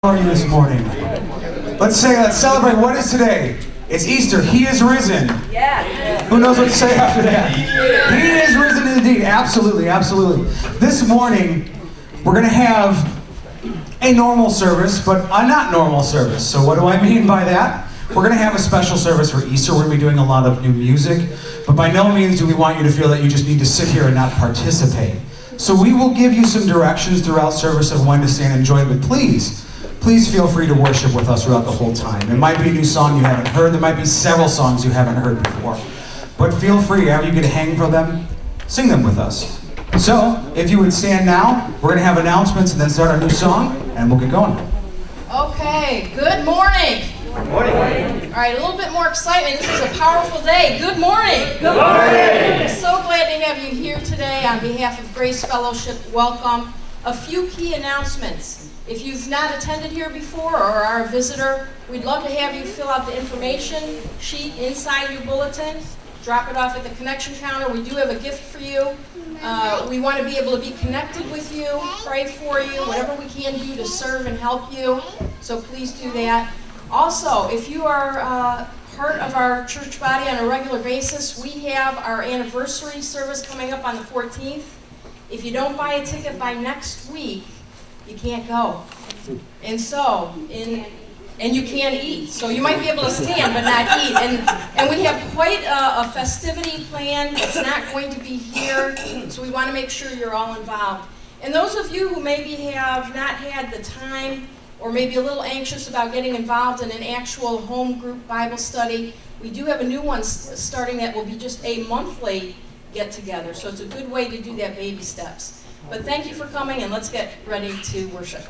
How are you this morning? Let's celebrate. What is today? It's Easter. He is risen. Yeah. Who knows what to say after that? He is risen indeed. Absolutely, absolutely. This morning, we're going to have a normal service, but a not normal service. So what do I mean by that? We're going to have a special service for Easter. We're going to be doing a lot of new music, but by no means do we want you to feel that you just need to sit here and not participate. So we will give you some directions throughout service of when to stand and enjoy, but please feel free to worship with us throughout the whole time. It might be a new song you haven't heard. There might be several songs you haven't heard before. But feel free, after you get a hang for them, sing them with us. So, if you would stand now, we're going to have announcements and then start our new song, and we'll get going. Okay, good morning. Good morning. All right, a little bit more excitement. This is a powerful day. Good morning. Good morning. I'm so glad to have you here today on behalf of Grace Fellowship. Welcome. A few key announcements. If you've not attended here before or are a visitor, we'd love to have you fill out the information sheet inside your bulletin. Drop it off at the connection counter. We do have a gift for you. We want to be able to be connected with you, pray for you, whatever we can do to serve and help you. So please do that. Also, if you are part of our church body on a regular basis, we have our anniversary service coming up on the 14th. If you don't buy a ticket by next week, you can't go. And you can't eat. So you might be able to stand but not eat. And we have quite a festivity planned. It's not going to be here, so we want to make sure you're all involved. And those of you who maybe have not had the time or maybe a little anxious about getting involved in an actual home group Bible study, we do have a new one starting that will be just a monthly get-together. So it's a good way to do that baby steps. But thank you for coming, and let's get ready to worship.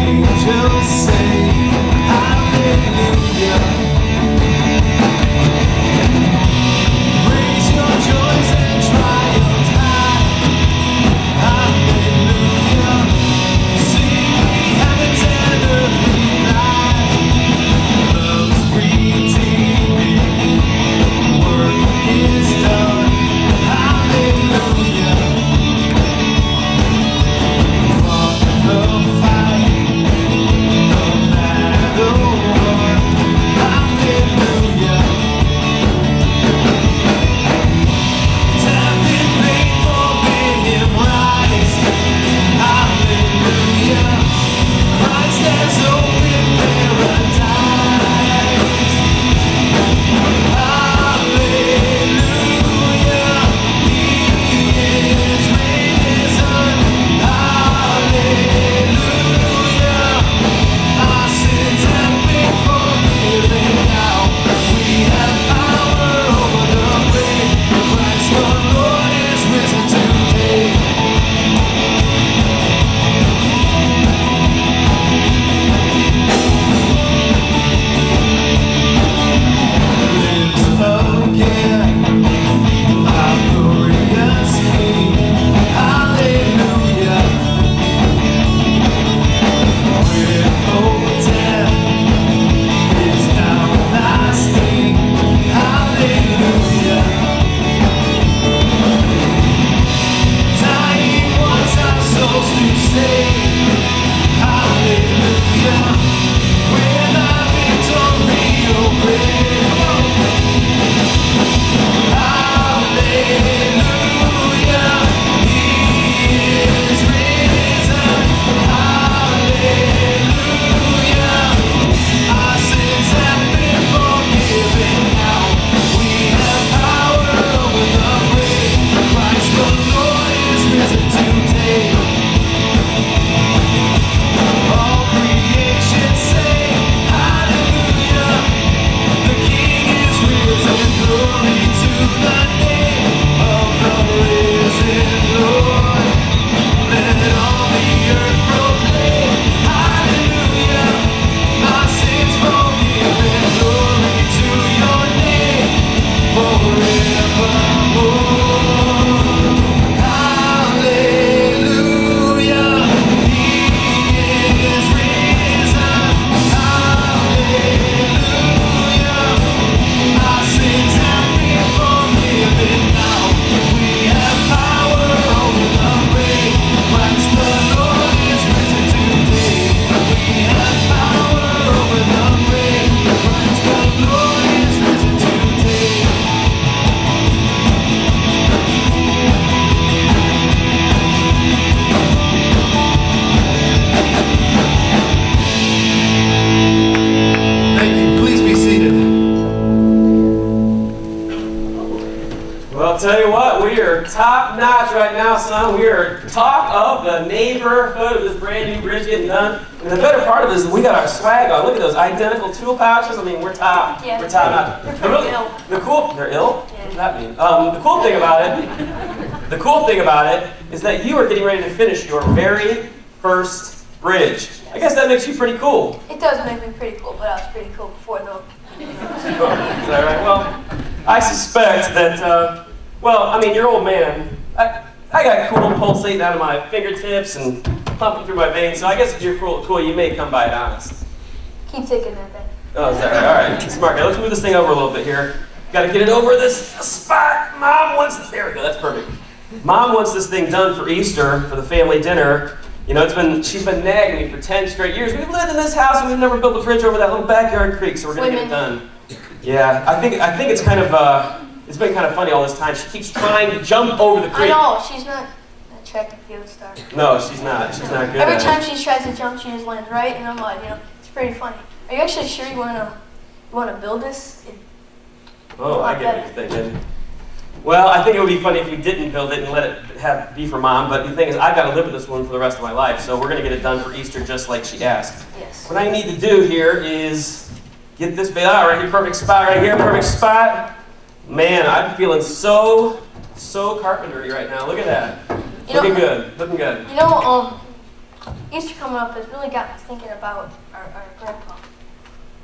Angels top notch right now, son. We are talk of the neighborhood of this brand new bridge getting done. And the better part of it is that we got our swag on. Look at those identical tool pouches. I mean, we're top. Yeah. We're top notch. They're pretty ill. They're ill? Yeah. What does that mean? The cool thing about it is that you are getting ready to finish your very first bridge. I guess that makes you pretty cool. It does make me pretty cool, but I was pretty cool before though. Oh, is that right? Well, I suspect that, well, I mean, you're old man. I got cool pulsating out of my fingertips and pumping through my veins, so I guess if you're cool, you may come by it honest. Keep thinking that then. Oh, is that right? All right, smart guy. Let's move this thing over a little bit here. Got to get it over this spot. Mom wants this. There we go. That's perfect. Mom wants this thing done for Easter, for the family dinner. You know, she's been nagging me for 10 straight years. We've lived in this house and we've never built a bridge over that little backyard creek, so we're gonna get it done. Yeah, I think it's kind of it's been kind of funny all this time. She keeps trying to jump over the creek. I know, she's not a track and field star. No, she's not. She's not good. Every time she tries to jump, she just lands right in the mud. You know, it's pretty funny. Are you actually sure you wanna build this? Oh, I get what you're thinking. Well, I think it would be funny if we didn't build it and let it be for Mom, but the thing is, I've got to live with this one for the rest of my life, so we're going to get it done for Easter just like she asked. Yes. What I need to do here is get this bit out right here, perfect spot right here, perfect spot. Man, I'm feeling so carpentry right now. Look at that. Looking good, looking good. You know, Easter coming up has really got me thinking about our grandpa.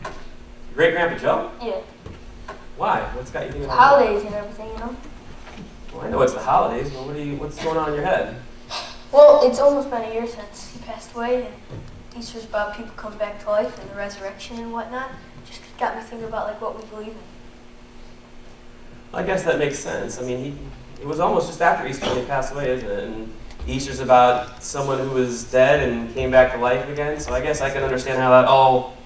Your great-grandpa Joe? Yeah. Why? What's got you thinking about Holidays and everything, you know? Well, I know it's the holidays, but what's going on in your head? Well, it's almost been a year since he passed away, and Easter's about people coming back to life and the resurrection and whatnot. Just got me thinking about like what we believe in. I guess that makes sense. I mean, it was almost just after Easter when he passed away, isn't it? And Easter's about someone who was dead and came back to life again, so I guess I can understand how that all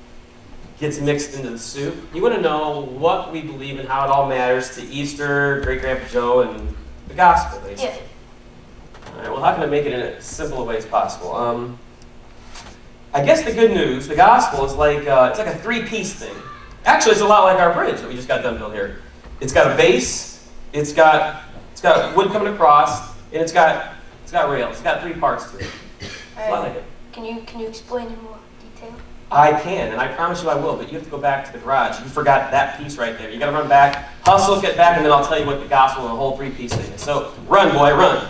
gets mixed into the soup. You want to know what we believe and how it all matters to Easter, Great-Grandpa Joe, and the gospel, basically. Yeah. All right, well, how can I make it in as simple a way as possible? I guess the good news, the gospel is like, it's like a three-piece thing. Actually, it's a lot like our bridge that we just got done building here. It's got a base, it's got wood coming across, and it's got rails. It's got three parts to it. All I right. like it. Can you explain in more detail? I can, and I promise you I will, but you have to go back to the garage. You forgot that piece right there. You gotta run back, hustle, get back, and then I'll tell you what the gospel and the whole three-piece thing is. So, run, boy, run.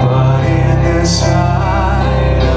But in the sight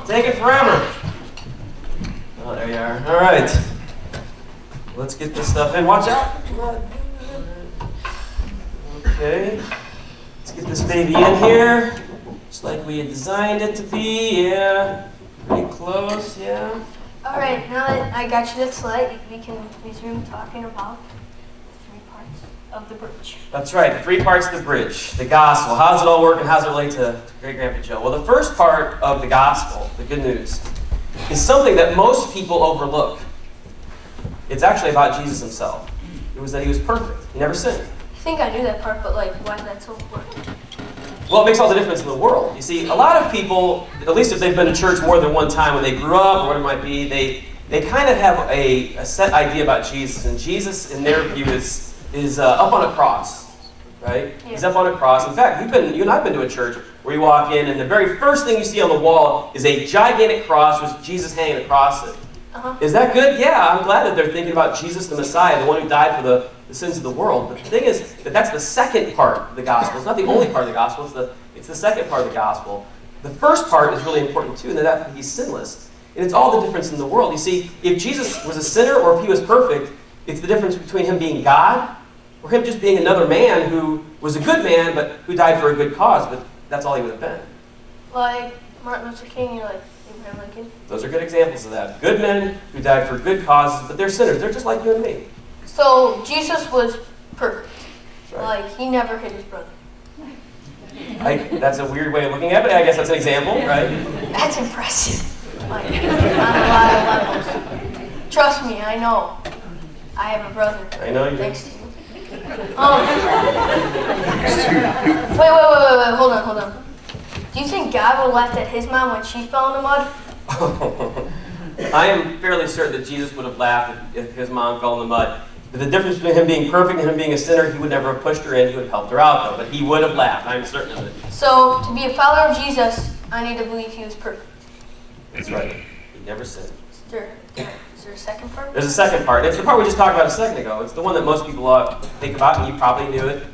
taking forever. Oh, there you are. All right. Let's get this stuff in. Watch out. Okay. Let's get this baby in here. Just like we had designed it to be. Yeah. Pretty close. Yeah. All right, now that I got you that slide, we can resume talking about the 3 parts of the bridge. That's right, the 3 parts of the bridge, the gospel. How does it all work and how does it relate to Great-Grandpa Joe? Well, the first part of the gospel, the good news, is something that most people overlook. It's actually about Jesus himself. It was that he was perfect. He never sinned. I think I knew that part, but like, why is that so important? Well, it makes all the difference in the world. You see, a lot of people, at least if they've been to church more than one time when they grew up or what it might be, they kind of have a set idea about Jesus. And Jesus, in their view, is up on a cross, right? Yeah. He's up on a cross. In fact, you and I have been to a church where you walk in and the very first thing you see on the wall is a gigantic cross with Jesus hanging across it. Is that good? Yeah, I'm glad that they're thinking about Jesus the Messiah, the one who died for the sins of the world. But the thing is that that's the second part of the gospel. It's not the only part of the gospel. It's the second part of the gospel. The first part is really important too, and that he's sinless. And it's all the difference in the world. You see, if Jesus was a sinner or if he was perfect, it's the difference between him being God or him just being another man who was a good man but who died for a good cause. But that's all he would have been. Like Martin Luther King, you're like Abraham Lincoln. Those are good examples of that. Good men who died for good causes, but they're sinners. They're just like you and me. So Jesus was perfect. Right. Like, he never hit his brother. That's a weird way of looking at it, but I guess that's an example, right? That's impressive. Like, on a lot of levels. Trust me, I know. I have a brother. I know you do. Next to you. Wait, hold on. Do you think God would have laughed at his mom when she fell in the mud? I am fairly certain that Jesus would have laughed if his mom fell in the mud. But the difference between him being perfect and him being a sinner, he would never have pushed her in, he would have helped her out, though. But he would have laughed, I'm certain of it. So, to be a follower of Jesus, I need to believe he was perfect. That's right. He never sinned. Is there a second part? There's a second part. It's the part we just talked about a second ago. It's the one that most people think about, and you probably knew it,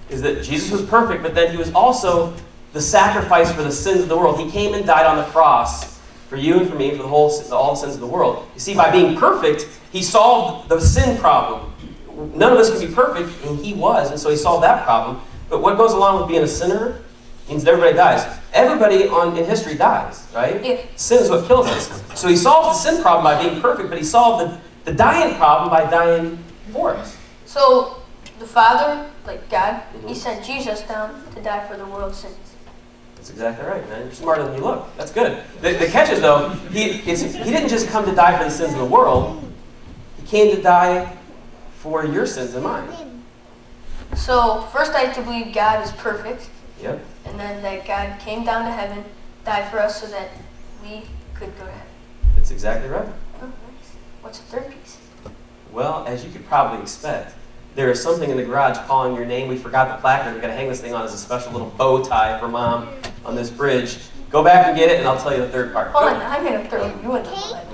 is that Jesus was perfect, but then he was also the sacrifice for the sins of the world. He came and died on the cross for you and for me, for all the sins of the world. You see, by being perfect, he solved the sin problem. None of us can be perfect, and he was, and so he solved that problem. But what goes along with being a sinner means that everybody dies. Everybody in history dies, right? Yeah. Sin is what kills us. So he solved the sin problem by being perfect, but he solved the dying problem by dying for us. So, the Father, like God, he sent Jesus down to die for the world's sins. That's exactly right, man. You're smarter than you look. That's good. The catch is, though, he didn't just come to die for the sins of the world. He came to die for your sins and mine. So, first I have to believe God is perfect. Yep. And then that God came down to heaven, died for us so that we could go to heaven. That's exactly right. Oh, nice. What's the third piece? Well, as you could probably expect, there is something in the garage calling your name. We forgot the placard. We've got to hang this thing on as a special little bow tie for Mom on this bridge. Go back and get it, and I'll tell you the third part. Hold on, I'm going to throw you in the mud.